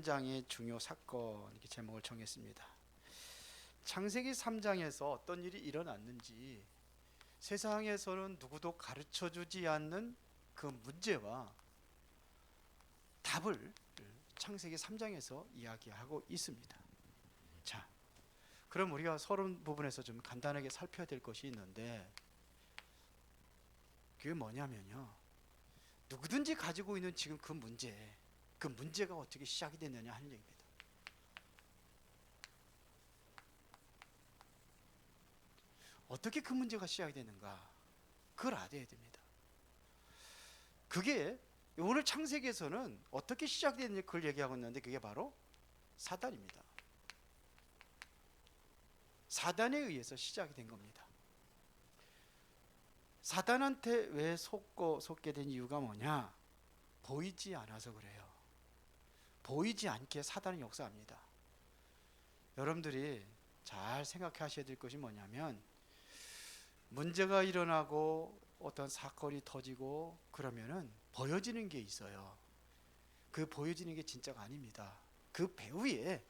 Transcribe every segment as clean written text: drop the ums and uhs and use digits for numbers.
장의 중요 사건 이렇게 제목을 정했습니다. 창세기 3장에서 어떤 일이 일어났는지 세상에서는 누구도 가르쳐 주지 않는 그 문제와 답을 창세기 3장에서 이야기하고 있습니다. 자, 그럼 우리가 서론 부분에서 좀 간단하게 살펴야 될 것이 있는데 그게 뭐냐면요, 누구든지 가지고 있는 지금 그 문제가 어떻게 시작이 됐느냐 하는 얘기입니다. 어떻게 그 문제가 시작이 되는가, 그걸 알아야 됩니다. 그게 오늘 창세기에서는 어떻게 시작됐는지 그걸 얘기하고 있는데, 그게 바로 사단입니다. 사단에 의해서 시작이 된 겁니다. 사단한테 왜 속게 된 이유가 뭐냐? 보이지 않아서 그래요. 보이지 않게 사단은 역사합니다. 여러분들이 잘 생각하셔야 될 것이 뭐냐면, 문제가 일어나고 어떤 사건이 터지고 그러면은 보여지는 게 있어요. 그 보여지는 게 진짜가 아닙니다. 그 배후에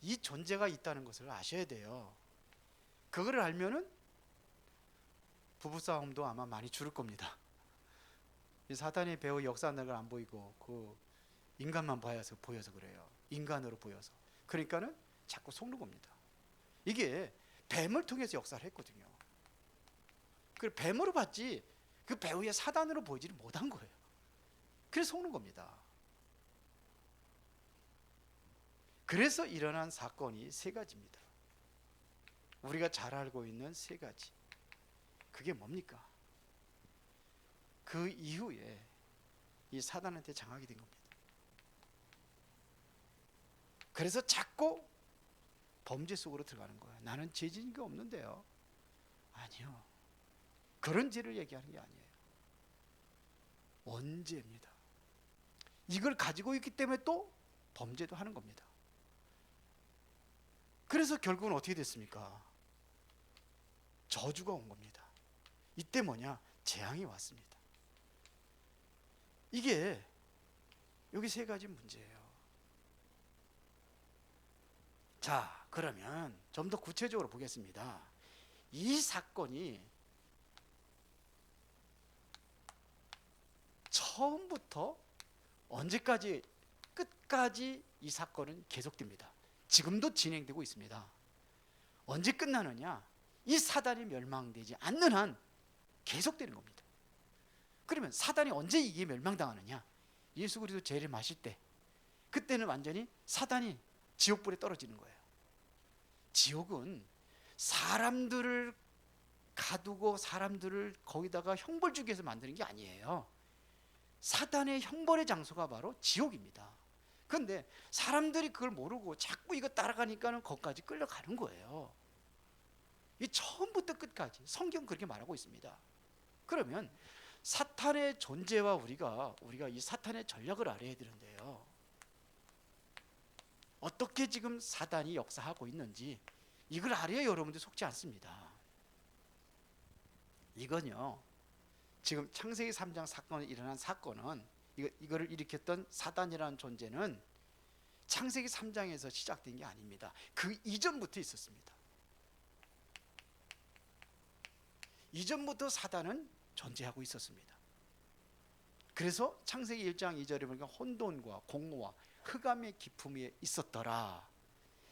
이 존재가 있다는 것을 아셔야 돼요. 그거를 알면은 부부싸움도 아마 많이 줄을 겁니다. 이 사탄의 배후 역사한다는 걸 안 보이고 그 인간만 보여서 그래요. 인간으로 보여서. 그러니까는 자꾸 속는 겁니다. 이게 뱀을 통해서 역사를 했거든요. 그 뱀으로 봤지 그 배후에 사단으로 보이지를 못한 거예요. 그래서 속는 겁니다. 그래서 일어난 사건이 세 가지입니다. 우리가 잘 알고 있는 세 가지. 그게 뭡니까? 그 이후에 이 사단한테 장악이 된 겁니다. 그래서 자꾸 범죄 속으로 들어가는 거예요. 나는 죄 지은 게 없는데요. 아니요. 그런 죄를 얘기하는 게 아니에요. 원죄입니다. 이걸 가지고 있기 때문에 또 범죄도 하는 겁니다. 그래서 결국은 어떻게 됐습니까? 저주가 온 겁니다. 이때 뭐냐? 재앙이 왔습니다. 이게 여기 세 가지 문제예요. 자, 그러면 좀 더 구체적으로 보겠습니다. 이 사건이 처음부터 언제까지, 끝까지 이 사건은 계속됩니다. 지금도 진행되고 있습니다. 언제 끝나느냐? 이 사단이 멸망되지 않는 한 계속되는 겁니다. 그러면 사단이 언제 이게 멸망당하느냐? 예수 그리스도 죄를 마실 때, 그때는 완전히 사단이 지옥불에 떨어지는 거예요. 지옥은 사람들을 가두고 사람들을 거기다가 형벌 주기 위해서 만드는 게 아니에요. 사단의 형벌의 장소가 바로 지옥입니다. 그런데 사람들이 그걸 모르고 자꾸 이거 따라가니까는 거기까지 끌려가는 거예요. 이 처음부터 끝까지 성경 그렇게 말하고 있습니다. 그러면 사탄의 존재와 우리가 이 사탄의 전략을 알아야 되는데요, 어떻게 지금 사단이 역사하고 있는지 이걸 알아야 여러분들 속지 않습니다. 이건요, 지금 창세기 3장 사건이 일어난 사건은, 이거를 일으켰던 사단이라는 존재는 창세기 3장에서 시작된 게 아닙니다. 그 이전부터 있었습니다. 이전부터 사단은 존재하고 있었습니다. 그래서 창세기 1장 2절에 보니까 혼돈과 공허와 흑암의 기품이 있었더라.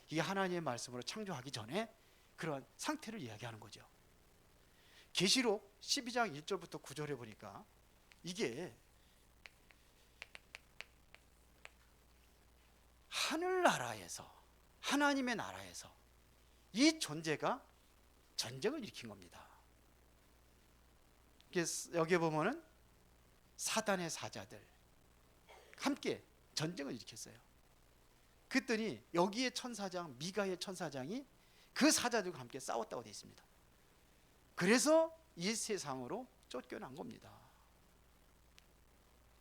이게 하나님의 말씀으로 창조하기 전에 그런 상태를 이야기하는 거죠. 계시록 12장 1절부터 9절에 보니까 이게 하늘나라에서, 하나님의 나라에서 이 존재가 전쟁을 일으킨 겁니다. 여기에 보면은 사단의 사자들 함께 전쟁을 일으켰어요. 그랬더니 여기에 천사장, 미가의 천사장이 그 사자들과 함께 싸웠다고 되어 있습니다. 그래서 이 세상으로 쫓겨난 겁니다.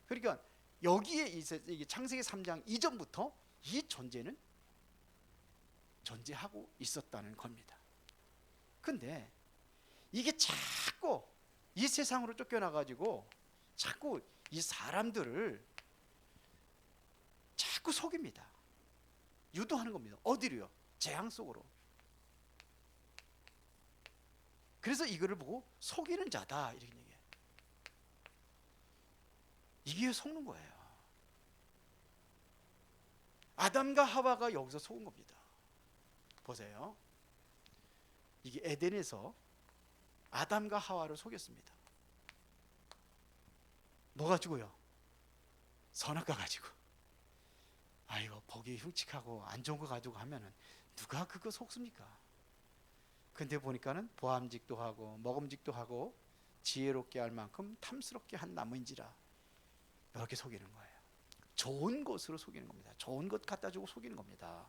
그러니까 여기에 이게 창세기 3장 이전부터 이 존재는 존재하고 있었다는 겁니다. 근데 이게 자꾸 이 세상으로 쫓겨나 가지고 자꾸 이 사람들을 자꾸 속입니다. 유도하는 겁니다. 어디로요? 재앙 속으로. 그래서 이거를 보고 속이는 자다 이렇게 얘기해요. 이게 속는 거예요. 아담과 하와가 여기서 속은 겁니다. 보세요. 이게 에덴에서 아담과 하와를 속였습니다. 뭐 가지고요? 선악과 가지고. 아이고 보기 흉측하고 안 좋은 거 가지고 하면은 누가 그거 속습니까? 근데 보니까는 보암직도 하고 먹음직도 하고 지혜롭게 할 만큼 탐스럽게 한 나무인지라 이렇게 속이는 거예요. 좋은 것으로 속이는 겁니다. 좋은 것 갖다 주고 속이는 겁니다.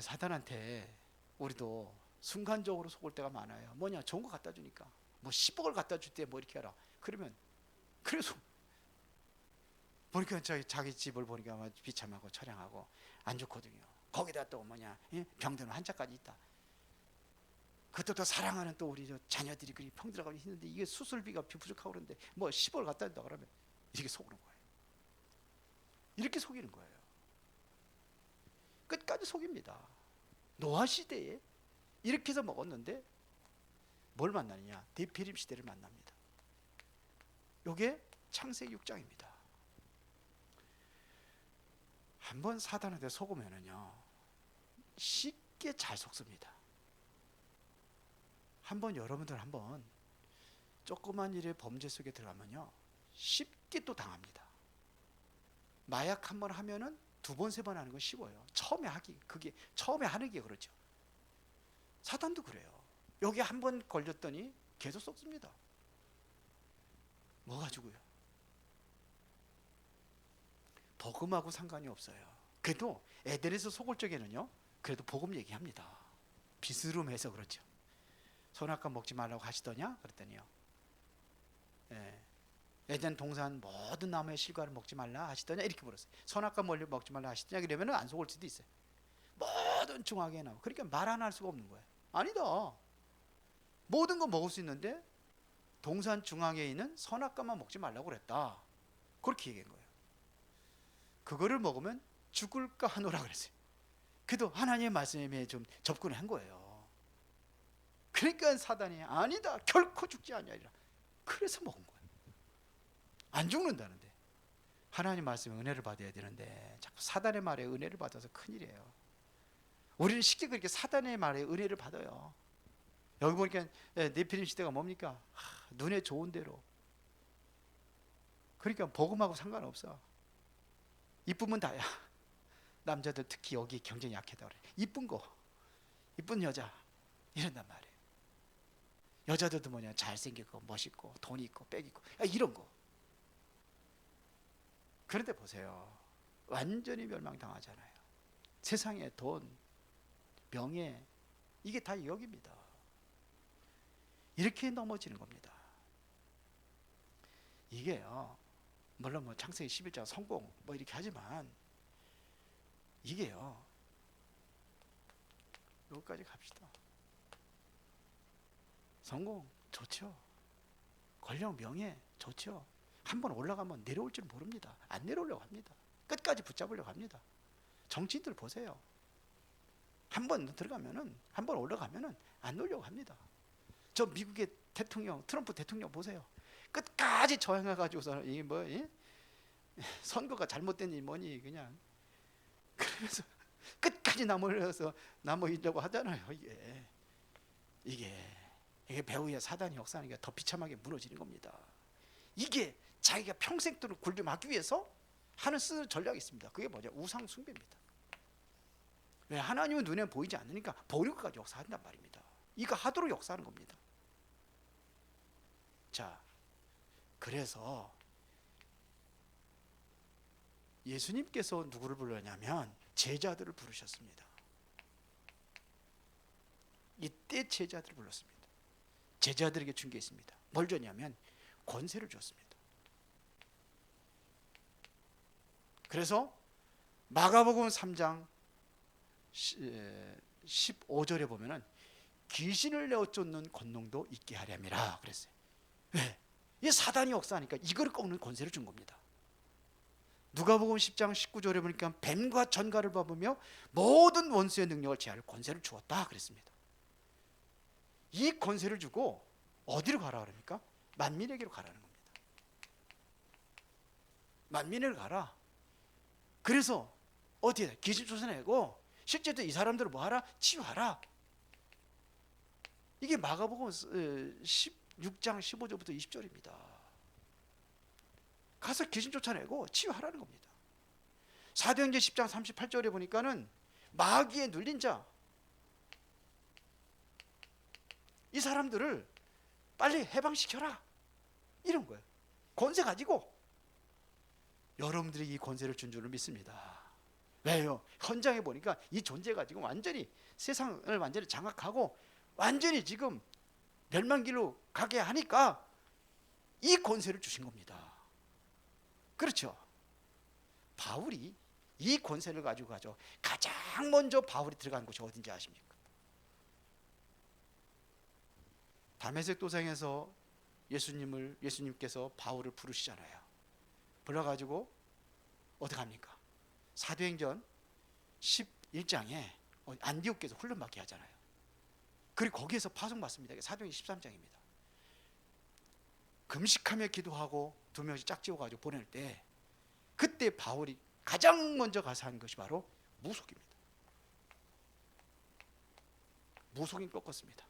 사단한테 우리도 순간적으로 속을 때가 많아요. 뭐냐? 좋은 거 갖다 주니까. 뭐 10억을 갖다 줄 때 뭐 이렇게 하라. 그러면 그래서 보니까 자기 집을 보니까 비참하고 처량하고 안 좋거든요. 거기다 또 뭐냐? 병드는 환자까지 있다. 그것도 또 사랑하는 또 우리 자녀들이 그리 병들어가고 있는데 이게 수술비가 부족하고 그러는데 뭐 10억을 갖다 준다 그러면 이렇게 속는 거예요. 이렇게 속이는 거예요. 끝까지 속입니다. 노아 시대에 이렇게 해서 먹었는데 뭘 만나느냐? 대피림 시대를 만납니다. 이게 창세기 6장입니다. 한번 사단한테 속으면은요 쉽게 잘 속습니다. 한번 여러분들 한번 조그만 일의 범죄 속에 들어가면요 쉽게 또 당합니다. 마약 한번 하면은 두 번, 세 번 하는 건 쉬워요. 처음에 하는 게 그렇죠. 사단도 그래요. 여기 한번 걸렸더니 계속 속습니다. 뭐 가지고요? 복음하고 상관이 없어요. 그래도 에덴에서 속을 적에는요 그래도 복음 얘기합니다. 비스름해서 그렇죠. 선악과 먹지 말라고 하시더냐? 그랬더니요 에덴 동산 모든 나무의 실과를 먹지 말라 하시더냐? 이렇게 물었어요. 선악과 먹지 말라 하시더냐? 그러면 안 속을 수도 있어요. 모든 중앙의 나무. 그러니까 말 하나 할 수가 없는 거예요. 아니다. 모든 거 먹을 수 있는데 동산 중앙에 있는 선악과만 먹지 말라고 그랬다. 그렇게 얘기한 거예요. 그거를 먹으면 죽을까 하노라 그랬어요. 그래도 하나님의 말씀에 좀 접근을 한 거예요. 그러니까 사단이 아니다 결코 죽지 아니하리라. 그래서 먹은 거예요. 안 죽는다는데 하나님 말씀에 은혜를 받아야 되는데 자꾸 사단의 말에 은혜를 받아서 큰일이에요. 우리는 쉽게 그렇게 사단의 말에 은혜를 받아요. 여기 보니까 네피림 시대가 뭡니까? 눈에 좋은 대로. 그러니까 복음하고 상관없어. 이쁘면 다야. 남자들 특히 여기 경쟁이 약하다 그래. 이쁜 거, 이쁜 여자 이런단 말이에요. 여자들도 뭐냐 잘생기고 멋있고 돈 있고 빽 있고 이런 거. 그런데 보세요. 완전히 멸망당하잖아요. 세상에 돈, 명예 이게 다 여기입니다. 이렇게 넘어지는 겁니다. 이게요. 물론 뭐 창세기 11장 성공 뭐 이렇게 하지만 이게요. 여기까지 갑시다. 성공 좋죠. 권력 명예 좋죠. 한번 올라가면 내려올 줄 모릅니다. 안 내려오려고 합니다. 끝까지 붙잡으려고 합니다. 정치인들 보세요. 한번 들어가면은 한번 올라가면은 안 놓으려고 합니다. 저 미국의 대통령 트럼프 대통령 보세요. 끝까지 저항해 가지고서 이게 뭐 선거가 잘못된 뭐니 그냥 그러면서 끝까지 남으려고 하잖아요. 이게 배후의 사단이 역사하니까 더 비참하게 무너지는 겁니다. 이게 자기가 평생 동안 굴림하기 위해서 쓰는 전략이 있습니다. 그게 뭐냐? 우상 숭배입니다. 왜? 하나님은 눈에 보이지 않으니까 보이고까지 역사한단 말입니다. 이거 하도록 역사하는 겁니다. 자, 그래서 예수님께서 누구를 불렀냐면 제자들을 부르셨습니다. 이때 제자들을 불렀습니다. 제자들에게 준 게 있습니다. 뭘 줬냐면 권세를 줬습니다. 그래서 마가복음 3장 15절에 보면은 귀신을 내어 쫓는 권능도 있게 하렴이라 그랬어요. 왜? 이 사단이 역사하니까 이걸 꺾는 권세를 준 겁니다. 누가복음 10장 19절에 보니까 뱀과 전갈을 밟으며 모든 원수의 능력을 제할 권세를 주었다 그랬습니다. 이 권세를 주고 어디로 가라 그럽니까? 만민에게로 가라는 겁니다. 만민을 가라. 그래서 어디에 귀신 쫓아내고 실제로 이 사람들을 뭐하라? 치유하라. 이게 마가복음 16장 15절부터 20절입니다. 가서 귀신 쫓아내고 치유하라는 겁니다. 사도행전 10장 38절에 보니까는 마귀에 눌린 자, 이 사람들을 빨리 해방시켜라 이런 거예요. 권세 가지고. 여러분들이 이 권세를 준 줄을 믿습니다. 왜요? 현장에 보니까 이 존재가 지금 완전히 세상을 완전히 장악하고 완전히 지금 멸망길로 가게 하니까 이 권세를 주신 겁니다. 그렇죠? 바울이 이 권세를 가지고 가죠. 가장 먼저 바울이 들어간 곳이 어딘지 아십니까? 다메섹 도상에서 예수님께서 바울을 부르시잖아요. 불러가지고 어떻게 합니까? 사도행전 11장에 안디옥에서 훈련받게 하잖아요. 그리고 거기에서 파송받습니다. 사도행전 13장입니다. 금식하며 기도하고 두 명씩 짝지어가지고 보낼 때 그때 바울이 가장 먼저 가서 한 것이 바로 무속입니다. 무속인 꺾었습니다.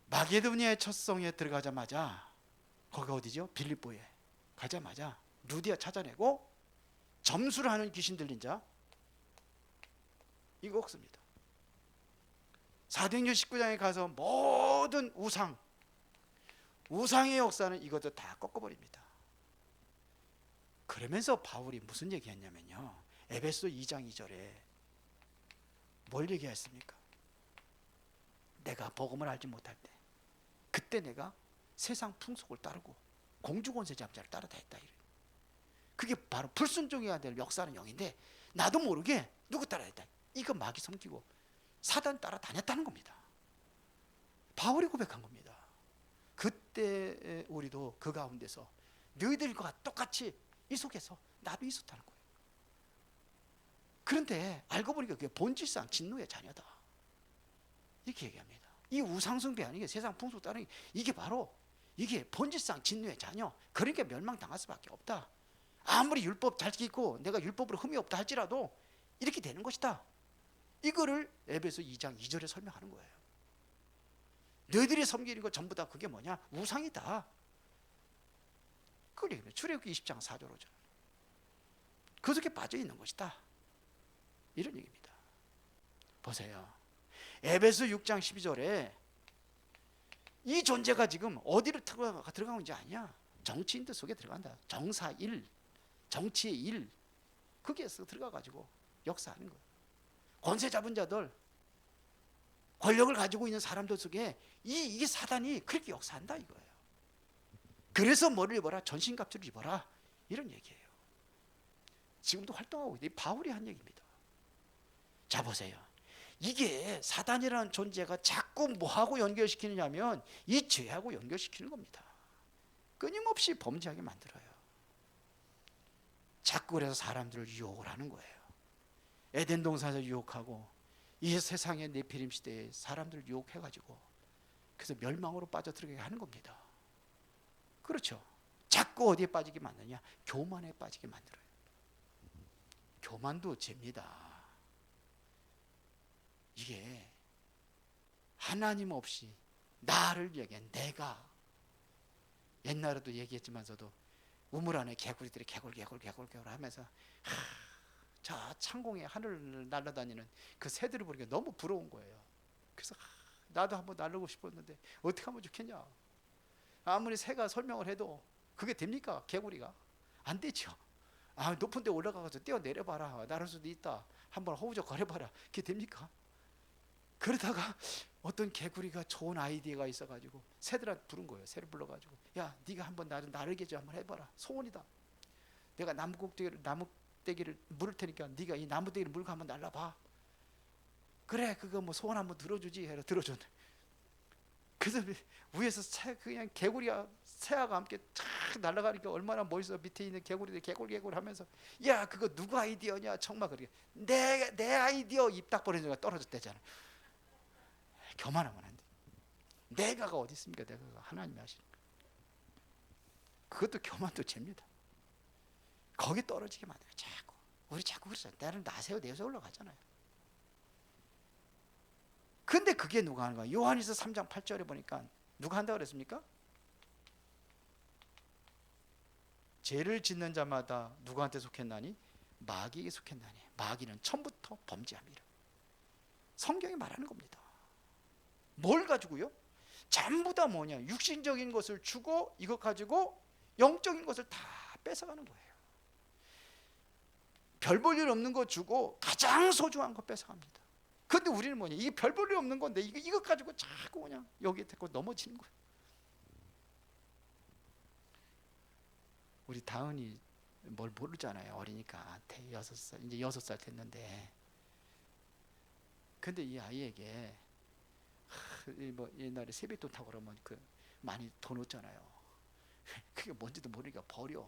마게도니아의 첫 성에 들어가자마자 거기 어디죠? 빌립보에 가자마자 루디아 찾아내고 점수를 하는 귀신 들린 자 이거 꺾습니다. 사도행전 19장에 가서 모든 우상의 역사는 이것도 다 꺾어버립니다. 그러면서 바울이 무슨 얘기했냐면요, 에베소 2장 2절에 뭘 얘기했습니까? 내가 복음을 알지 못할 때 그때 내가 세상 풍속을 따르고 공주권세 잠자를 따라다녔다. 그게 바로 불순종해야 될 역사는 영인데 나도 모르게 누구 따라다녔다. 이거 마귀 섬기고 사단 따라다녔다는 겁니다. 바울이 고백한 겁니다. 그때 우리도 그 가운데서 너희들과 똑같이 이 속에서 나도 있었다는 거예요. 그런데 알고 보니까 그게 본질상 진노의 자녀다 이렇게 얘기합니다. 이 우상숭배 아니게 세상 풍속 따르는 이게 바로 이게 본질상 진노의 자녀. 그러니까 멸망당할 수밖에 없다. 아무리 율법 잘 지키고 내가 율법으로 흠이 없다 할지라도 이렇게 되는 것이다. 이거를 에베소 2장 2절에 설명하는 거예요. 너희들이 섬기는 거 전부 다 그게 뭐냐? 우상이다. 그래, 출애굽기 20장 4절 5절. 그 속에 빠져 있는 것이다. 이런 얘기입니다. 보세요. 에베소 6장 12절에 이 존재가 지금 어디를 들어가고 있는지 아냐? 정치인들 속에 들어간다. 정사 1, 정치의 1, 거기에서 들어가가지고 역사하는 거예요. 권세 잡은 자들, 권력을 가지고 있는 사람들 속에 이게 사단이 그렇게 역사한다 이거예요. 그래서 뭐를 입어라? 전신갑주를 입어라 이런 얘기예요. 지금도 활동하고 있는 바울이 한 얘기입니다. 자 보세요. 이게 사단이라는 존재가 자꾸 뭐하고 연결시키느냐면 이 죄하고 연결시키는 겁니다. 끊임없이 범죄하게 만들어요. 자꾸 그래서 사람들을 유혹을 하는 거예요. 에덴 동산에서 유혹하고 이 세상의 네피림 시대에 사람들을 유혹해가지고 그래서 멸망으로 빠져들게 하는 겁니다. 그렇죠. 자꾸 어디에 빠지게 만드냐? 교만에 빠지게 만들어요. 교만도 죄입니다. 이게 하나님 없이 나를 위해 내가 옛날에도 얘기했지만서도 우물 안에 개구리들이 개굴 하면서 저 창공에 하늘을 날아다니는 그 새들을 보니까 너무 부러운 거예요. 그래서 나도 한번 날르고 싶었는데 어떻게 하면 좋겠냐. 아무리 새가 설명을 해도 그게 됩니까? 개구리가 안 되죠. 높은 데 올라가서 뛰어내려봐라. 날을 수도 있다. 한번 허우적 거려봐라. 그게 됩니까? 그러다가 어떤 개구리가 좋은 아이디어가 있어가지고 새들한테 부른 거예요. 새를 불러가지고 야 네가 한번 나를 나르게 좀 한번 해봐라. 소원이다. 내가 나무떼기를 물을 테니까 네가 이 나무떼기를 물고 한번 날라봐. 그래 그거 뭐 소원 한번 들어주지 해라. 들어줬네. 그래서 위에서 그냥 개구리가 새하고 함께 쫙 날아가니까 얼마나 멋있어. 밑에 있는 개구리들 개굴개굴 하면서 야 그거 누구 아이디어냐 정말 그렇게 내 아이디어 입 딱 벌어지는 거 떨어졌대잖아. 교만하면 안 돼. 내가가 어디 있습니까? 내가가 하나님이 하시는 거. 그것도 교만도 죄입니다. 거기 떨어지게 만들어요. 자꾸 우리 자꾸 그러잖아요. 나를 나세요 내서 올라가잖아요. 근데 그게 누가 하는 거야? 요한일서 3장 8절에 보니까 누가 한다고 그랬습니까? 죄를 짓는 자마다 누구한테 속했나니? 마귀에게 속했나니. 마귀는 처음부터 범죄함이라. 성경이 말하는 겁니다. 뭘 가지고요? 전부 다 뭐냐? 육신적인 것을 주고 이것 가지고 영적인 것을 다 뺏어가는 거예요. 별 볼 일 없는 거 주고 가장 소중한 거 뺏어갑니다. 근데 우리는 뭐냐? 이게 별 볼 일 없는 건데 이것 가지고 자꾸 그냥 여기에 대고 넘어지는 거예요. 우리 다은이 뭘 모르잖아요. 어리니까 6살 이제 6살 됐는데, 근데 이 아이에게 뭐 옛날에 세뱃돈 타고 그러면 그 많이 돈 얻잖아요. 그게 뭔지도 모르니까 버려.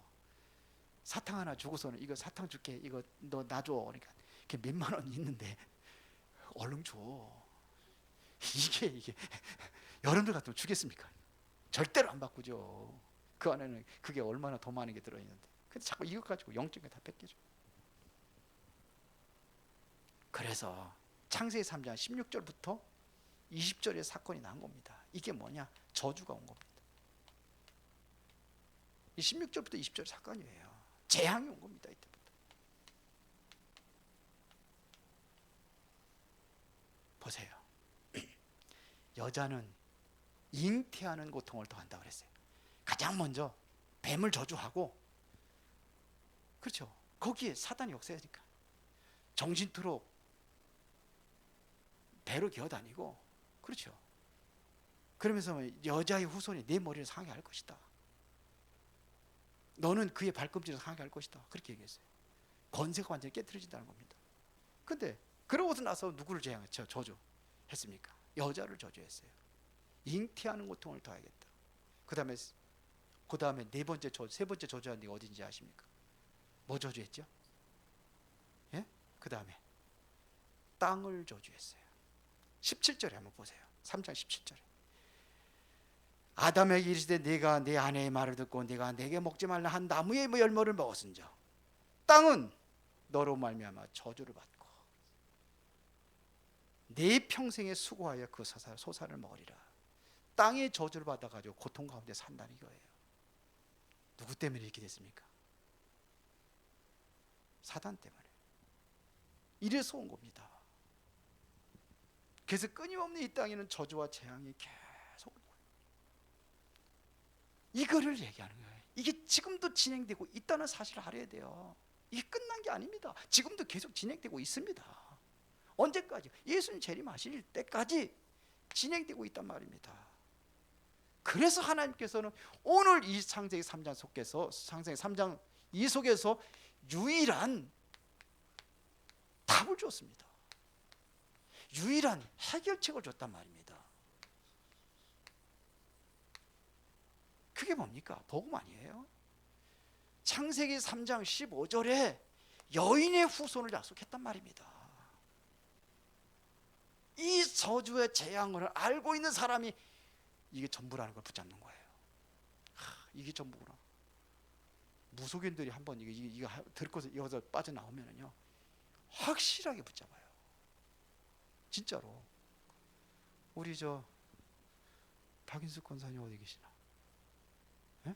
사탕 하나 주고서는 이거 사탕 줄게. 이거 너 놔줘. 그러니까 그게 몇만 원 있는데 얼른 줘. 이게 여러분들 같으면 주겠습니까? 절대로 안 바꾸죠. 그 안에는 그게 얼마나 더 많은 게 들어있는데. 근데 자꾸 이것 가지고 영적인 게 다 뺏기죠. 그래서 창세기 3장 16절부터 20절의 사건이 난 겁니다. 이게 뭐냐? 저주가 온 겁니다. 이 16절부터 20절 사건이에요. 재앙이 온 겁니다. 이때부터. 보세요. 여자는 잉태하는 고통을 더한다고 그랬어요. 가장 먼저 뱀을 저주하고, 그렇죠. 거기에 사단이 역사하니까 정신토록 배로 기어다니고, 그렇죠. 그러면서 여자의 후손이 내 머리를 상하게 할 것이다. 너는 그의 발꿈치를 상하게 할 것이다. 그렇게 얘기했어요. 권세가 완전히 깨트려진다는 겁니다. 근데 그러고서 나서 누구를 저주했습니까? 여자를 저주했어요. 잉태하는 고통을 더하겠다. 그 다음에 세 번째 저주한 데가 어딘지 아십니까? 뭐 저주했죠? 예? 그 다음에 땅을 저주했어요. 17절에 한번 보세요. 3장 17절에 아담에게 이르시되 네가 내 아내의 말을 듣고 네가 내게 먹지 말라 한 나무의 열매를 먹었은즉 땅은 너로 말미암아 저주를 받고 네 평생에 수고하여 그 소사를 먹으리라. 땅의 저주를 받아가지고 고통 가운데 산다는 거예요. 누구 때문에 이렇게 됐습니까? 사단 때문에. 이래서 온 겁니다. 그래서 끊임없는 이 땅에는 저주와 재앙이 계속 온 거예요. 이거를 얘기하는 거예요. 이게 지금도 진행되고 있다는 사실을 알아야 돼요. 이게 끝난 게 아닙니다. 지금도 계속 진행되고 있습니다. 언제까지? 예수님 재림하실 때까지 진행되고 있단 말입니다. 그래서 하나님께서는 오늘 이 창세기 3장 속에서, 창세기 3장 이 속에서 유일한 답을 줬습니다. 유일한 해결책을 줬단 말입니다. 그게 뭡니까? 복음 아니에요? 창세기 3장 15절에 여인의 후손을 약속했단 말입니다. 이 저주의 재앙을 알고 있는 사람이 이게 전부라는 걸 붙잡는 거예요. 이게 전부구나. 무속인들이 한번 이거 들고서 여기서 빠져나오면은요, 확실하게 붙잡아요. 진짜로. 우리 박인숙 권사님 어디 계시나? 예?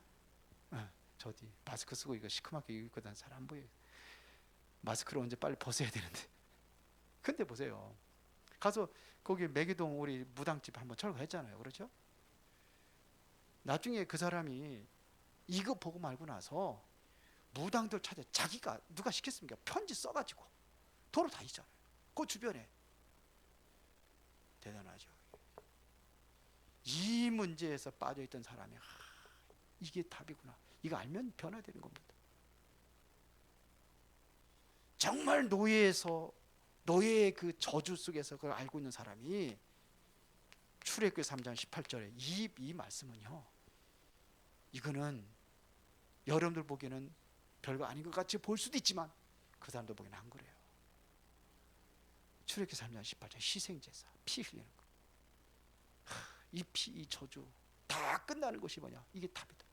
예, 저 어디 마스크 쓰고 이거 시커멓게 입거든. 잘 안 보여요. 마스크를 언제 빨리 벗어야 되는데. 근데 보세요. 가서 거기 매기동 우리 무당집 한번 철거했잖아요. 그렇죠? 나중에 그 사람이 이거 보고 말고 나서 무당들 찾아, 자기가 누가 시켰습니까? 편지 써가지고 도로 다니잖아요. 그 주변에. 대단하죠. 이 문제에서 빠져있던 사람이 이게 답이구나. 이거 알면 변화되는 겁니다. 정말 노예의 그 저주 속에서 그걸 알고 있는 사람이 출애굽기 3장 18절에 이 말씀은요, 이거는 여러분들 보기에는 별거 아닌 것 같이 볼 수도 있지만 그 사람들 보기에는 안 그래요. 출애굽기 3장 18절 희생제사, 피 흘리는 거. 이 피, 이 저주 다 끝나는 것이 뭐냐? 이게 답이다.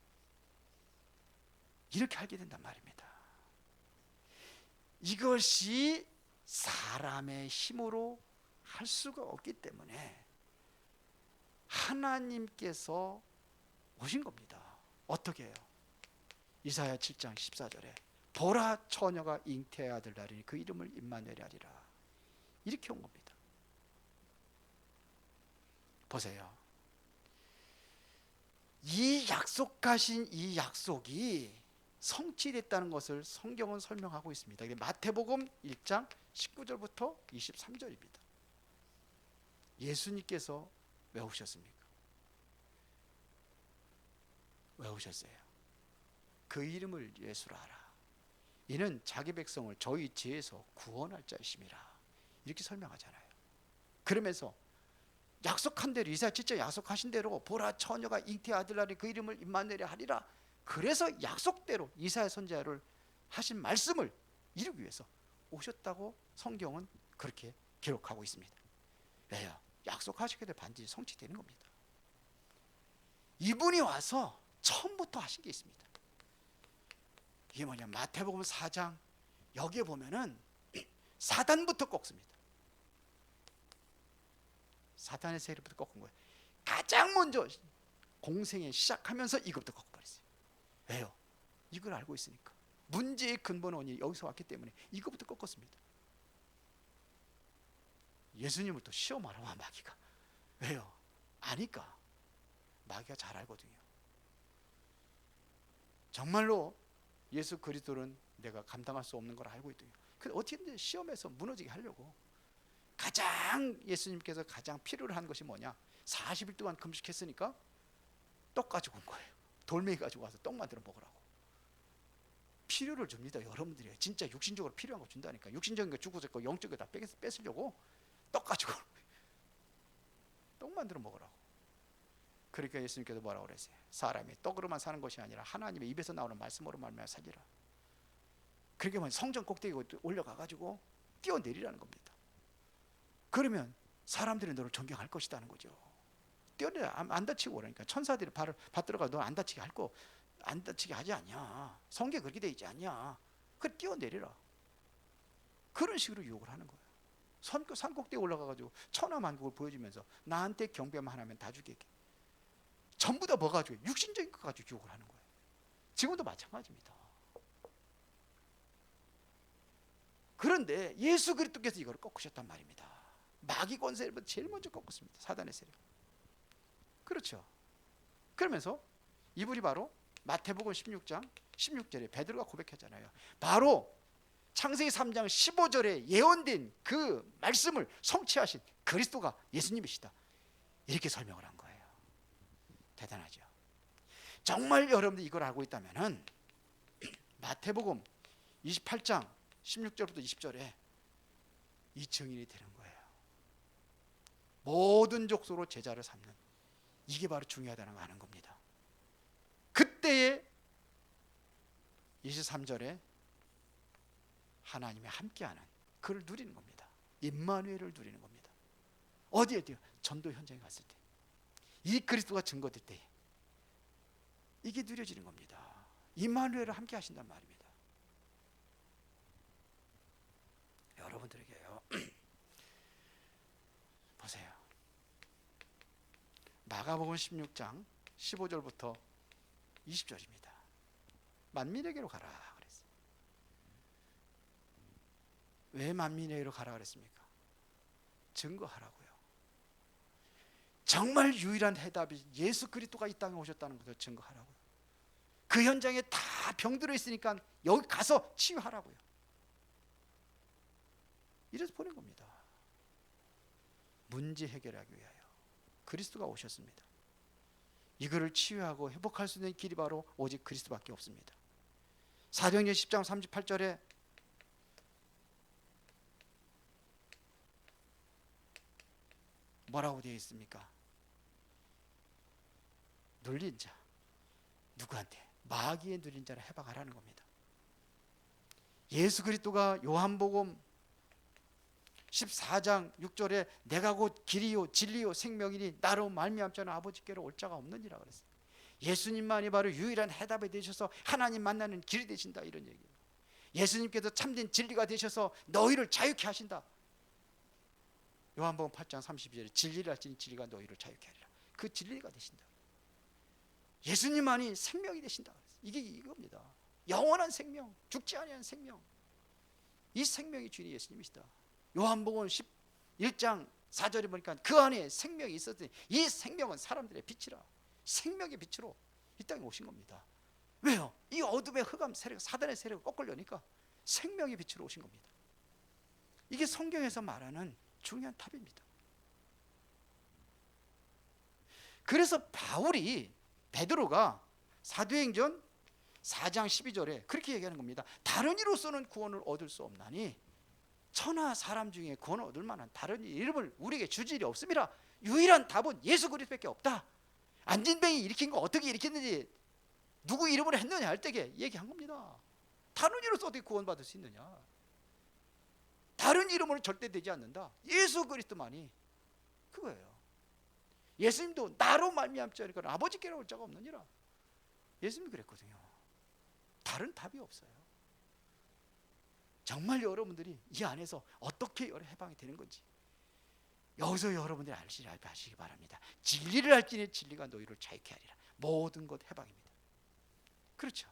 이렇게 알게 된단 말입니다. 이것이 사람의 힘으로 할 수가 없기 때문에 하나님께서 오신 겁니다. 어떻게 해요? 이사야 7장 14절에 보라 처녀가 잉태의 아들 낳으리니 그 이름을 임마누엘 하리라. 이렇게 온 겁니다. 보세요. 이 약속하신 이 약속이 성취됐다는 것을 성경은 설명하고 있습니다. 마태복음 1장 19절부터 23절입니다. 예수님께서 왜 오셨습니까? 왜 오셨어요? 그 이름을 예수라 하라. 이는 자기 백성을 저희 지에서 구원할 자이심이라. 이렇게 설명하잖아요. 그러면서 약속한 대로 이사야 진짜 약속하신 대로 보라 처녀가 잉태의 아들 낳으니 그 이름을 임마누엘 하리라. 그래서 약속대로 이사야 선지자를 하신 말씀을 이루기 위해서 오셨다고 성경은 그렇게 기록하고 있습니다. 왜요? 약속하시게 될 반드시 성취되는 겁니다. 이분이 와서 처음부터 하신 게 있습니다. 이게 뭐냐? 마태복음 4장 여기에 보면은 사단부터 꺾습니다. 사탄의 세력부터 꺾은 거예요. 가장 먼저 공생에 시작하면서 이것부터 꺾어버렸어요. 왜요? 이걸 알고 있으니까. 문제의 근본 원인이 여기서 왔기 때문에 이것부터 꺾었습니다. 예수님을 또 시험하라고 마귀가. 왜요? 아니까. 마귀가 잘 알거든요. 정말로 예수 그리스도는 내가 감당할 수 없는 걸 알고 있거든요. 근데 어떻게든 시험에서 무너지게 하려고 가장 예수님께서 가장 필요로 한 것이 뭐냐? 40일 동안 금식했으니까 떡 가지고 온 거예요. 돌멩이 가지고 와서 떡 만들어 먹으라고. 필요를 줍니다. 여러분들이 진짜 육신적으로 필요한 거 준다니까. 육신적인 거 주고 줬고 영적인 거 다 뺏으려고 떡 가지고 떡 만들어 먹으라고. 그러니까 예수님께서 뭐라고 그랬어요? 사람이 떡으로만 사는 것이 아니라 하나님의 입에서 나오는 말씀으로 말미암아 살리라. 그렇게 하면 성전 꼭대기에 올려가 가지고 뛰어내리라는 겁니다. 그러면 사람들이 너를 존경할 것이라는 거죠. 뛰어내려 안 다치고 그러니까 천사들이 발을 받들어가 너 안 다치게 할 거 안 다치게 하지 않냐. 성경에 그렇게 돼 있지 않냐. 그래 뛰어내리라. 그런 식으로 유혹을 하는 거예요. 산 꼭대기에 올라가 가지고 천하만국을 보여주면서 나한테 경배만 하면 다 주겠게. 전부 다 뭐 가지고 육신적인 거 가지고 유혹을 하는 거예요. 지금도 마찬가지입니다. 그런데 예수 그리스도께서 이걸 꺾으셨단 말입니다. 마귀 권세를 제일 먼저 꺾었습니다. 사단의 세력. 그렇죠. 그러면서 이분이 바로 마태복음 16장 16절에 베드로가 고백했잖아요. 바로 창세기 3장 15절에 예언된 그 말씀을 성취하신 그리스도가 예수님이시다. 이렇게 설명을 한 거예요. 대단하죠. 정말 여러분들이 이걸 알고 있다면은 마태복음 28장 16절부터 20절에 이 증인이 되는 거예요. 모든 족속으로 제자를 삼는, 이게 바로 중요하다는 거 아는 겁니다. 그때에 23절에 하나님이 함께하는 그를 누리는 겁니다. 임마누엘을 누리는 겁니다. 어디에? 전도 현장에 갔을 때, 이 그리스도가 증거될 때 이게 누려지는 겁니다. 임마누엘을 함께 하신단 말입니다. 여러분들에게요. 보세요. 마가복음 16장 15절부터 20절입니다. 만민에게로 가라 그랬어요. 왜 만민에게로 가라 그랬습니까? 증거하라고요. 정말 유일한 해답이 예수 그리스도가 이 땅에 오셨다는 것을 증거하라고요. 그 현장에 다 병들어 있으니까 여기 가서 치유하라고요. 이래서 보낸 겁니다. 문제 해결하기 위하여 그리스도가 오셨습니다. 이거를 치유하고 회복할 수 있는 길이 바로 오직 그리스도밖에 없습니다. 사도행전 10장 38절에 뭐라고 되어 있습니까? 눌린 자, 누구한테? 마귀의 누린 자를 해방하라는 겁니다. 예수 그리스도가 요한복음 14장 6절에 내가 곧 길이요 진리요 생명이니 나로 말미암지 않아 아버지께로 올 자가 없느니라 그랬어요. 예수님만이 바로 유일한 해답이 되셔서 하나님 만나는 길이 되신다, 이런 얘기예요. 예수님께서 참된 진리가 되셔서 너희를 자유케 하신다. 요한복음 8장 32절에 진리를 알지니 진리가 너희를 자유케 하리라. 그 진리가 되신다. 예수님만이 생명이 되신다. 이게 이겁니다. 영원한 생명, 죽지 아니하는 생명. 이 생명의 주인이 예수님이시다. 요한복음 11장 4절에 보니까 그 안에 생명이 있었더니 이 생명은 사람들의 빛이라. 생명의 빛으로 이 땅에 오신 겁니다. 왜요? 이 어둠의 흑암 세력, 사단의 세력을 꺾으려니까 생명의 빛으로 오신 겁니다. 이게 성경에서 말하는 중요한 답입니다. 그래서 베드로가 사도행전 4장 12절에 그렇게 얘기하는 겁니다. 다른 이로서는 구원을 얻을 수 없나니 천하 사람 중에 구원을 얻을 만한 다른 이름을 우리에게 주지 일이 없음이라. 유일한 답은 예수 그리스도밖에 없다. 안진뱅이 일으킨 거 어떻게 일으켰는지 누구 이름으로 했느냐 할 때에 얘기한 겁니다. 다른 이로서 어떻게 구원받을 수 있느냐. 다른 이름으로 절대 되지 않는다. 예수 그리스도만이 그거예요. 예수님도 나로 말미암지 않으니까 아버지께로 올 자가 없느니라. 예수님이 그랬거든요. 다른 답이 없어요. 정말 여러분들이 이 안에서 어떻게 해방이 되는 건지 여기서 여러분들이 아시기 바랍니다. 진리를 알지니 진리가 너희를 자유케 하리라. 모든 것 해방입니다. 그렇죠.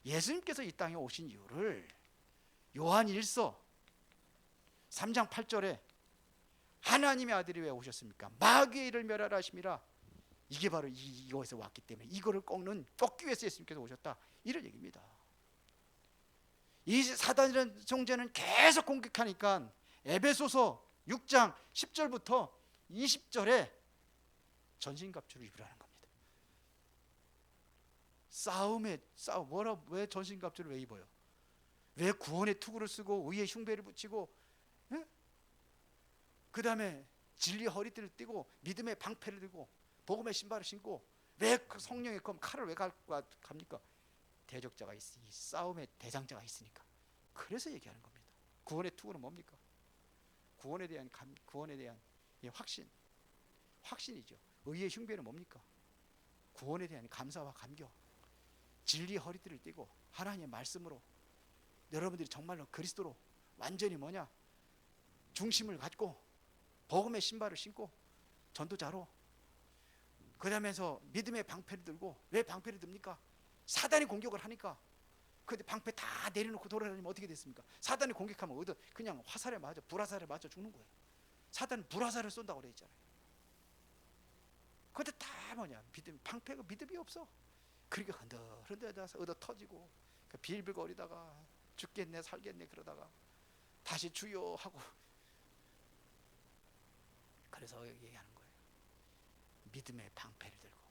예수님께서 이 땅에 오신 이유를 요한 1서 3장 8절에 하나님의 아들이 왜 오셨습니까? 마귀의 일을 멸하라 하심이라. 이게 바로 이거에서 왔기 때문에 이거를 꺾기 위해서 예수님께서 오셨다, 이런 얘기입니다. 이 사단이라는 존재는 계속 공격하니까 에베소서 6장 10절부터 20절에 전신갑주를 입으라는 겁니다. 왜 전신갑주를 왜 입어요? 왜 구원의 투구를 쓰고 의의 흉배를 붙이고, 그 다음에 진리 허리띠를 띠고 믿음의 방패를 들고 복음의 신발을 신고 왜 성령의 칼을 왜 갑니까? 대적자가 이 싸움의 대장자가 있으니까. 그래서 얘기하는 겁니다. 구원의 투구는 뭡니까? 구원에 대한 확신이죠. 의의 흉배는 뭡니까? 구원에 대한 감사와 감격. 진리 허리띠를 띠고 하나님의 말씀으로 여러분들이 정말로 그리스도로 완전히 중심을 갖고 복음의 신발을 신고 전도자로, 그 다음에서 믿음의 방패를 들고. 왜 방패를 듭니까? 사단이 공격을 하니까. 그런데 방패 다 내려놓고 돌아다니면 어떻게 됐습니까? 사단이 공격하면 그냥 화살에 맞아, 불화살에 맞아 죽는 거예요. 사단은 불화살을 쏜다고 그래 있잖아요. 그런데 다 방패가 믿음이 없어. 그러니까 흔들흔들해서 얻어 터지고 빌빌거리다가 죽겠네 살겠네 그러다가 다시 주여 하고. 그래서 얘기하는 거예요. 믿음의 방패를 들고.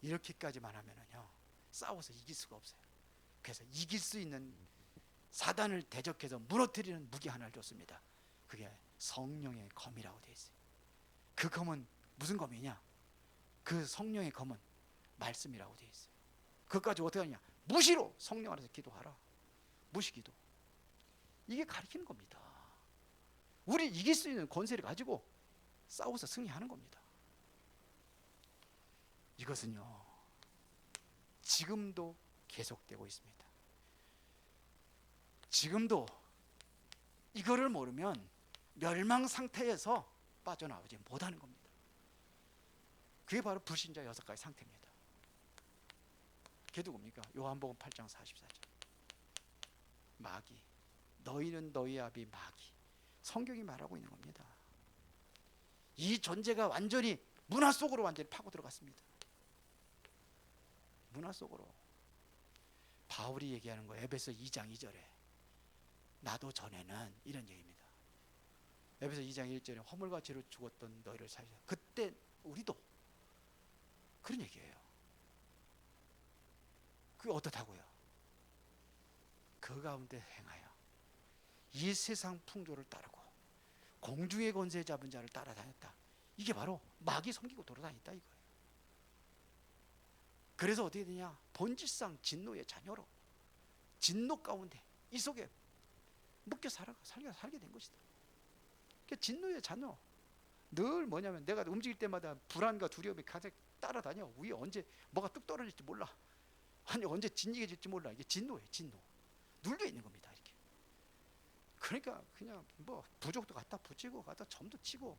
이렇게까지만 하면은요 싸워서 이길 수가 없어요. 그래서 이길 수 있는, 사단을 대적해서 무너뜨리는 무기 하나를 줬습니다. 그게 성령의 검이라고 되어 있어요. 그 검은 무슨 검이냐? 그 성령의 검은 말씀이라고 되어 있어요. 그것까지 어떻게 하냐? 무시로 성령 안에서 기도하라. 무시기도. 이게 가르치는 겁니다. 우리 이길 수 있는 권세를 가지고 싸워서 승리하는 겁니다. 이것은요 지금도 계속되고 있습니다. 지금도 이거를 모르면 멸망 상태에서 빠져나오지 못하는 겁니다. 그게 바로 불신자 6가지 상태입니다. 그게 누굽니까? 요한복음 8장 44절. 마귀, 너희는 너희 아비 마귀. 성경이 말하고 있는 겁니다. 이 존재가 완전히 문화 속으로 완전히 파고 들어갔습니다. 문화 속으로. 바울이 얘기하는 거예요. 에베소 2장 2절에 나도 전에는, 이런 얘기입니다. 에베소 2장 1절에 허물과 죄로 죽었던 너희를 살려. 그때 우리도 그런 얘기예요. 그게 어떻다고요? 그 가운데 행하여 이 세상 풍조를 따르고 공중의 권세 잡은 자를 따라다녔다. 이게 바로 마귀 섬기고 돌아다녔다 이거예요. 그래서 어떻게 되냐? 본질상 진노의 자녀로, 진노 가운데 이 속에 묶여 살게 된 것이다. 그러니까 진노의 자녀. 늘 뭐냐면 내가 움직일 때마다 불안과 두려움이 가득 따라다녀. 위에 언제 뭐가 뚝 떨어질지 몰라. 아니 언제 진이게질지 몰라. 이게 진노예요. 진노. 눌려 있는 겁니다. 이렇게. 그러니까 그냥 뭐 부족도 갖다 붙이고 갖다 점도 치고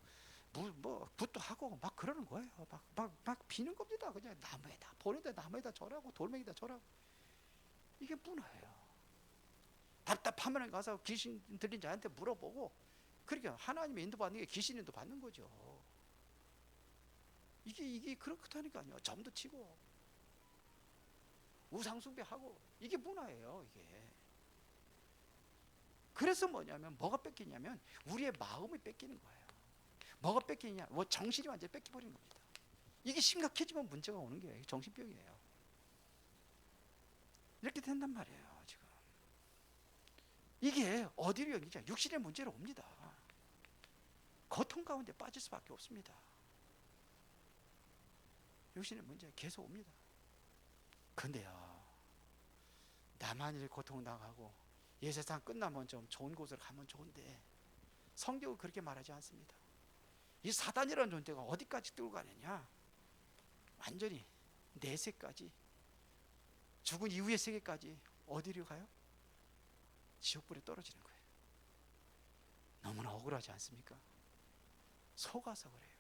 뭐 붓도 하고 막 그러는 거예요. 막 비는 겁니다. 그냥 나무에다 보내다 나무에다 절하고 돌멩이다 절하고. 이게 문화예요. 답답하면 가서 귀신 들린 자한테 물어보고, 그러니까 하나님의 인도받는 게 귀신 인도받는 거죠. 이게 그렇다니까요. 점도 치고 우상숭배하고, 이게 문화예요. 이게. 그래서 뭐냐면 뭐가 뺏기냐면 우리의 마음이 뺏기는 거예요. 뭐가 뺏기냐? 뭐 정신이 완전히 뺏겨버리는 겁니다. 이게 심각해지면 문제가 오는 게 정신병이에요. 이렇게 된단 말이에요. 지금 이게 어디로 연기냐? 육신의 문제로 옵니다. 고통 가운데 빠질 수밖에 없습니다. 육신의 문제 계속 옵니다. 근데요, 나만 일 고통 나가고 이 세상 끝나면 좀 좋은 곳으로 가면 좋은데, 성경은 그렇게 말하지 않습니다. 이 사단이라는 존재가 어디까지 끌고 가느냐? 완전히 내세까지, 죽은 이후의 세계까지. 어디로 가요? 지옥불에 떨어지는 거예요. 너무나 억울하지 않습니까? 속아서 그래요.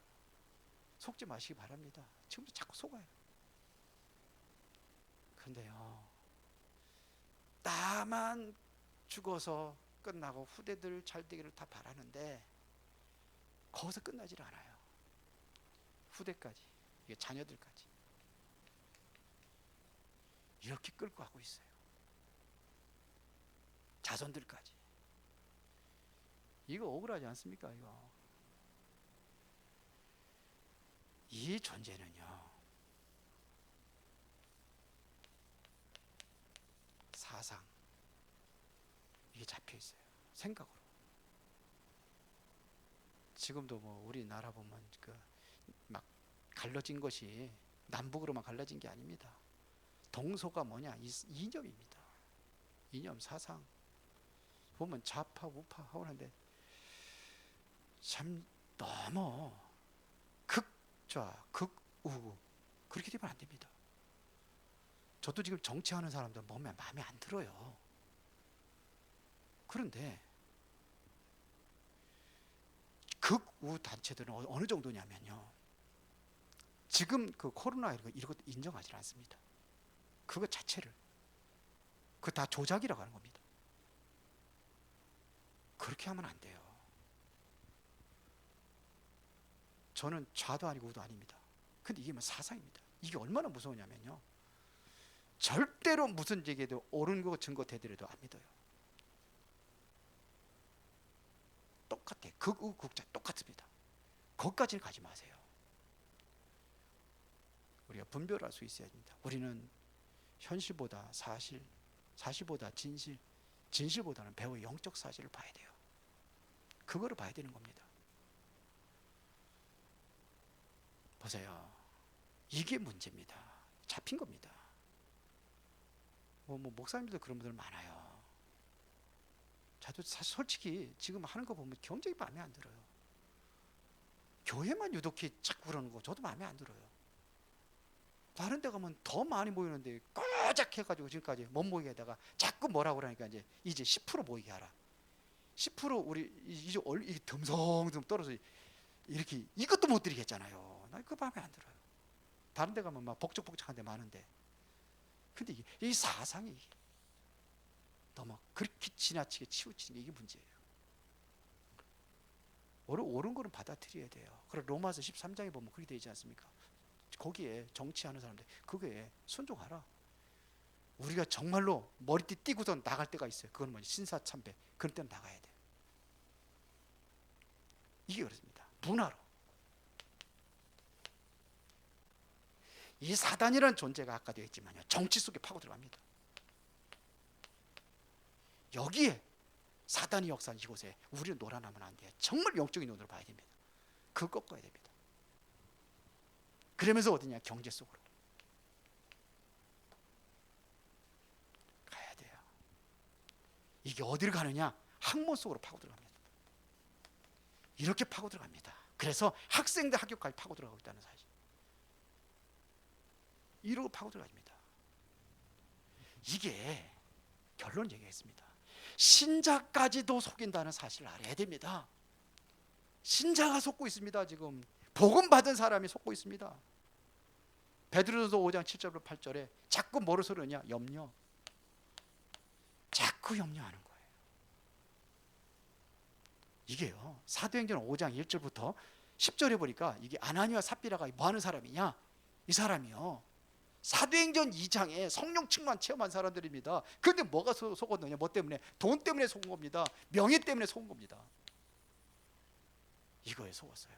속지 마시기 바랍니다. 지금도 자꾸 속아요. 근데요, 나만 죽어서 끝나고 후대들 잘 되기를 다 바라는데 거기서 끝나질 않아요. 후대까지, 이게 자녀들까지 이렇게 끌고 가고 있어요. 자손들까지. 이거 억울하지 않습니까? 이 존재는요, 사상, 이게 잡혀 있어요. 생각으로. 지금도 뭐 우리나라 보면 막 갈라진 것이 남북으로만 갈라진 게 아닙니다. 동서가 뭐냐? 이념입니다. 이념, 사상. 보면 좌파, 우파 하는데 참 너무 극좌, 극우 그렇게 되면 안 됩니다. 저도 지금 정치하는 사람들 보면 마음에 안 들어요. 그런데 극우 단체들은 어느 정도냐면요, 지금 그 코로나 이런 것도 인정하지 않습니다. 그거 자체를. 그거 다 조작이라고 하는 겁니다. 그렇게 하면 안 돼요. 저는 좌도 아니고 우도 아닙니다. 근데 이게 뭐 사상입니다. 이게 얼마나 무서우냐면요, 절대로 무슨 얘기해도 옳은 거 증거 대더라도 안 믿어요. 똑같아. 극우 극자 똑같습니다. 거기까지는 가지 마세요. 우리가 분별할 수 있어야 됩니다. 우리는 현실보다 사실, 사실보다 진실, 진실보다는 배우의 영적 사실을 봐야 돼요. 그거를 봐야 되는 겁니다. 보세요. 이게 문제입니다. 잡힌 겁니다. 뭐 목사님들도 그런 분들 많아요. 저도 사실 솔직히 지금 하는 거 보면 굉장히 마음에 안 들어요. 교회만 유독히 자꾸 그러는 거 저도 마음에 안 들어요. 다른 데 가면 더 많이 모이는데 꼬작 해가지고 지금까지 못 모이게 하다가 자꾸 뭐라고 그러니까 이제 10% 모이게 하라. 10% 우리 이제 이게 듬성듬 떨어져 이렇게 이것도 못 드리겠잖아요. 나 그거 마음에 안 들어요. 다른 데 가면 막 복적복적한 데 많은데, 근데 이 사상이 너무 그렇게 지나치게 치우치는 게 이게 문제예요. 옳은 거는 받아들여야 돼요. 그래 로마서 13장에 보면 그렇게 되지 않습니까? 거기에 정치하는 사람들 그거에 순종하라. 우리가 정말로 머리띠 띄고서 나갈 때가 있어요. 그건 뭐지? 신사참배. 그럴 때는 나가야 돼요. 이게 그렇습니다. 문화로. 이 사단이라는 존재가 아까도 했지만요, 정치 속에 파고 들어갑니다. 여기에 사단이 역사한 이곳에 우리는 놀아나면 안 돼요. 정말 영적인 눈으로 봐야 됩니다. 그거 꺾어야 됩니다. 그러면서 어디냐? 경제 속으로. 이게 어디를 가느냐? 학문 속으로 파고 들어갑니다. 이렇게 파고 들어갑니다. 그래서 학생들 학교까지 파고 들어가고 있다는 사실. 이러고 파고 들어갑니다. 이게 결론 얘기했습니다. 신자까지도 속인다는 사실을 알아야 됩니다. 신자가 속고 있습니다. 지금 복음 받은 사람이 속고 있습니다. 베드로전서 5장 7절로 8절에 자꾸 뭐를 소리냐? 염려. 자꾸 염려하는 거예요. 이게요, 사도행전 5장 1절부터 10절에 보니까 이게 아나니와 삽비라가 뭐 하는 사람이냐? 이 사람이요, 사도행전 2장에 성령 충만 체험한 사람들입니다. 그런데 뭐가 속었느냐? 뭐 때문에? 돈 때문에 속은 겁니다. 명예 때문에 속은 겁니다. 이거에 속았어요.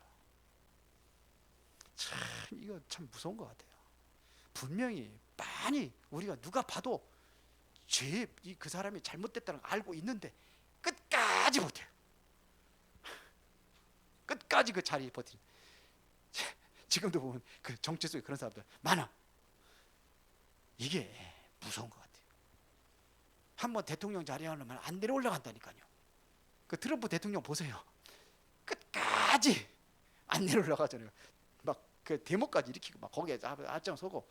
참, 이거 참 무서운 것 같아요. 분명히 많이 우리가 누가 봐도 그 사람이 잘못됐다는 걸 알고 있는데 끝까지 못해요. 끝까지 그 자리에 버티는. 지금도 보면 그 정치 속에 그런 사람들 많아. 이게 무서운 것 같아요. 한번 대통령 자리에 오르면 안 내려 올라간다니까요. 그 트럼프 대통령 보세요. 끝까지 안 내려 올라가잖아요. 막 그 데모까지 일으키고 막 거기에 앞장서고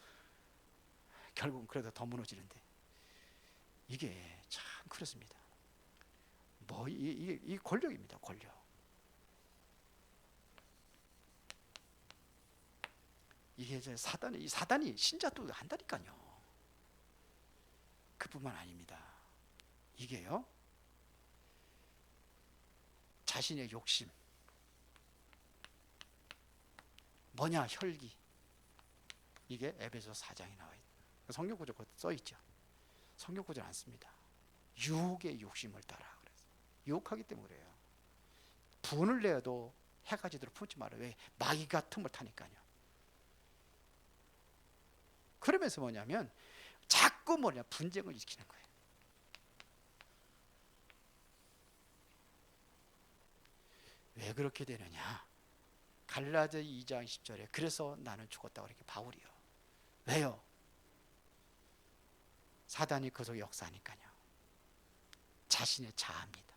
결국은 그래도 더 무너지는데, 이게 참 그렇습니다. 뭐 이 권력입니다. 권력. 이게 이제 사단이 신자도 한다니까요. 그뿐만 아닙니다. 이게요, 자신의 욕심, 뭐냐? 혈기. 이게 에베소 4장에 나와 있어요. 성경 구절 써 있죠. 성경 구절 안 씁니다. 유혹의 욕심을 따라. 그래서 유혹하기 때문에 그래요. 분을 내어도 해가 지도록 품지 마라. 왜? 마귀가 틈을 타니까요. 그러면서 뭐냐면 자꾸 분쟁을 일으키는 거예요. 왜 그렇게 되느냐? 갈라디아 2장 10절에 그래서 나는 죽었다고 이렇게 바울이요. 왜요? 사단이 그 속에 역사하니까요. 자신의 자아입니다.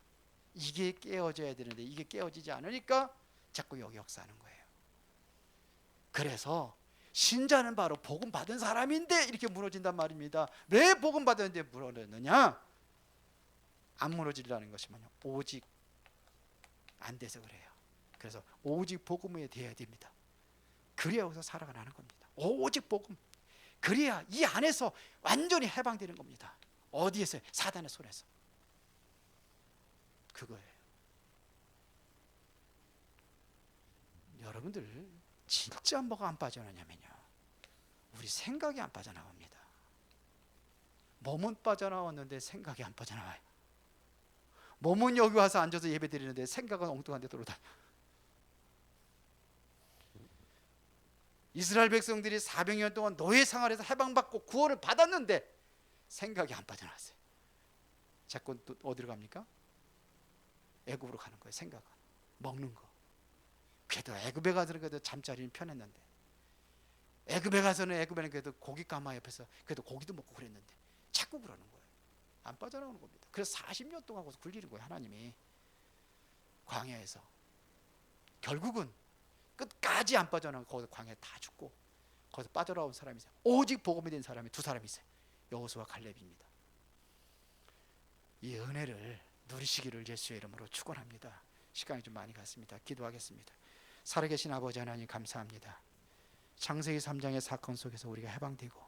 이게 깨어져야 되는데 이게 깨어지지 않으니까 자꾸 여기 역사하는 거예요. 그래서 신자는 바로 복음 받은 사람인데 이렇게 무너진단 말입니다. 왜 복음 받았는데 무너졌느냐? 안 무너지려는 것이면요, 오직 안 돼서 그래요. 그래서 오직 복음에 대해야 됩니다. 그래야 여기서 살아가는 겁니다. 오직 복음. 그래야 이 안에서 완전히 해방되는 겁니다. 어디에서? 사단의 손에서. 그거예요. 여러분들 진짜 뭐가 안 빠져나냐면요, 우리 생각이 안 빠져나갑니다. 몸은 빠져나왔는데 생각이 안 빠져나와요. 몸은 여기 와서 앉아서 예배 드리는데 생각은 엉뚱한 데 돌아다녀. 이스라엘 백성들이 400년 동안 노예 생활에서 해방받고 구원을 받았는데 생각이 안 빠져나왔어요. 자꾸 또 어디로 갑니까? 애굽으로 가는 거예요. 생각은 먹는 거. 그래도 애굽에 가서는 그래도 잠자리는 편했는데, 애굽에 가서는 애굽에는 그래도 고기 까마 옆에서 그래도 고기도 먹고 그랬는데 자꾸 그러는 거예요. 안 빠져나오는 겁니다. 그래서 40년 동안 거기서 굴리는 거예요. 하나님이 광야에서. 결국은 끝까지 안 빠져나오고 거기서 광야에 다 죽고, 거기서 빠져나온 사람이 있어요. 오직 복음이 된 사람이 두 사람이 있어요. 여호수아와 갈렙입니다. 이 은혜를 누리시기를 예수의 이름으로 축원합니다. 시간이 좀 많이 갔습니다. 기도하겠습니다. 살아계신 아버지 하나님, 감사합니다. 창세기 3장의 사건 속에서 우리가 해방되고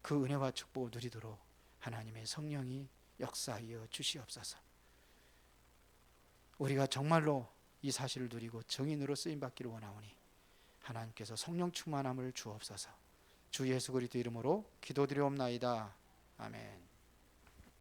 그 은혜와 축복을 누리도록 하나님의 성령이 역사하여 주시옵소서. 우리가 정말로 이 사실을 누리고 정인으로 쓰임받기를 원하오니 하나님께서 성령 충만함을 주옵소서. 주 예수 그리스도 이름으로 기도드리옵나이다. 아멘.